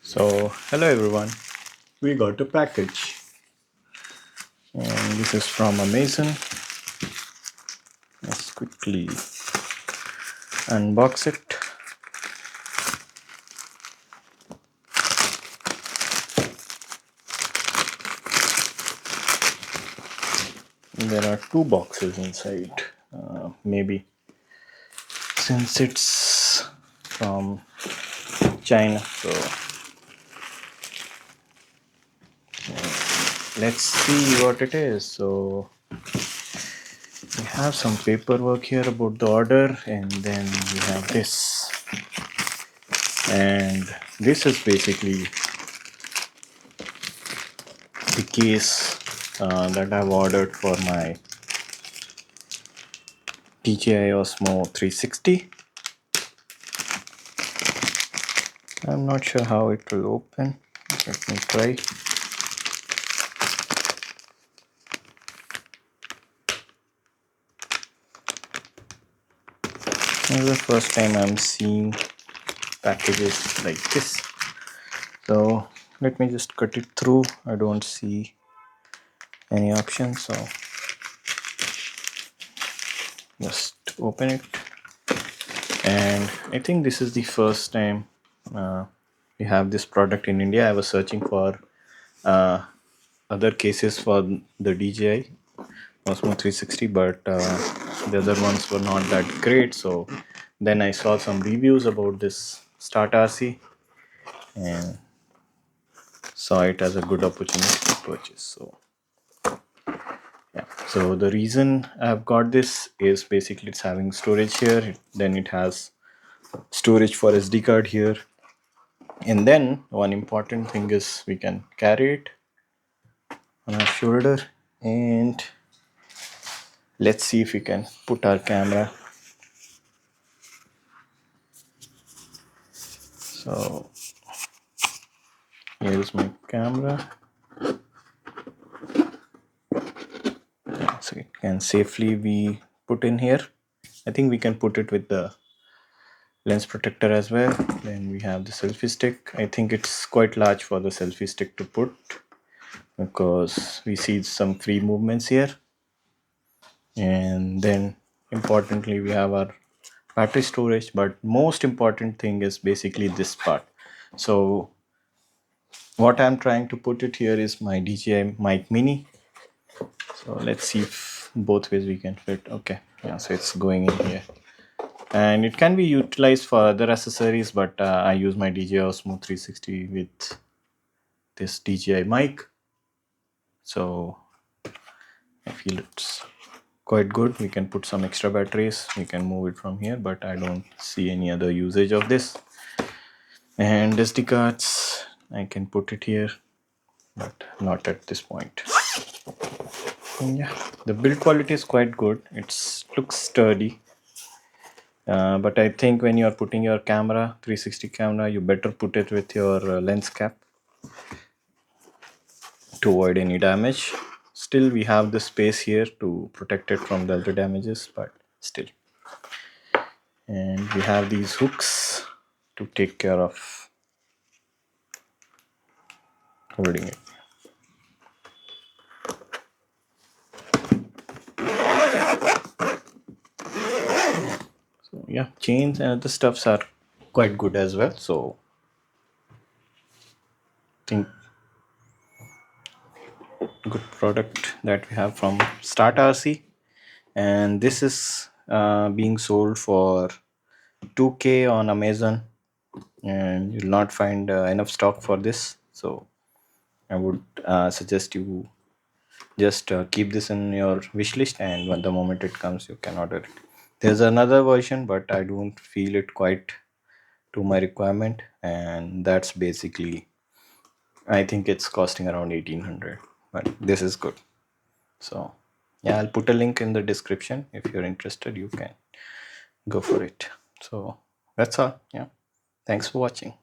So, hello everyone, we got a package and this is from Amazon. Let's quickly unbox it. There are two boxes inside, maybe since it's from China. So, let's see what it is. So, we have some paperwork here about the order, and then we have this. And this is basically the case that I've ordered for my DJI OSMO 360. I'm not sure how it will open. Let me try. This is the first time I'm seeing packages like this. So let me just cut it through. I don't see any option, so just open it. And I think this is the first time we have this product in India. I was searching for other cases for the DJI OSMO 360, but the other ones were not that great. So then I saw some reviews about this StartRC and saw it as a good opportunity to purchase. So yeah, so the reason I've got this is basically it's having storage here, then it has storage for SD card here, and then one important thing is we can carry it on our shoulder. And let's see if we can put our camera. So here's my camera. Yeah, so it can safely be put in here. I think we can put it with the lens protector as well. Then we have the selfie stick. I think it's quite large for the selfie stick to put because we see some free movements here. And then importantly we have our battery storage, but most important thing is basically this part. So what I'm trying to put it here is my DJI mic mini. So let's see if both ways we can fit. Okay, yeah, so it's going in here. And it can be utilized for other accessories, but I use my DJI Osmo 360 with this DJI mic, so I feel it's quite good. We can put some extra batteries, we can move it from here, but I don't see any other usage of this. And SD cards, I can put it here, but not at this point. And yeah, the build quality is quite good. It looks sturdy. But I think when you are putting your camera, 360 camera, you better put it with your lens cap to avoid any damage. Still, we have the space here to protect it from the other damages, but still. And we have these hooks to take care of holding it. So yeah, chains and other stuffs are quite good as well. So I think good product that we have from StartRC, and this is being sold for 2K on Amazon, and you'll not find enough stock for this. So I would suggest you just keep this in your wish list, and when the moment it comes you can order it. There's another version, but I don't feel it quite to my requirement, and that's basically, I think it's costing around 1800, but this is good. So yeah, I'll put a link in the description. If you're interested, you can go for it. So that's all. Yeah, thanks for watching.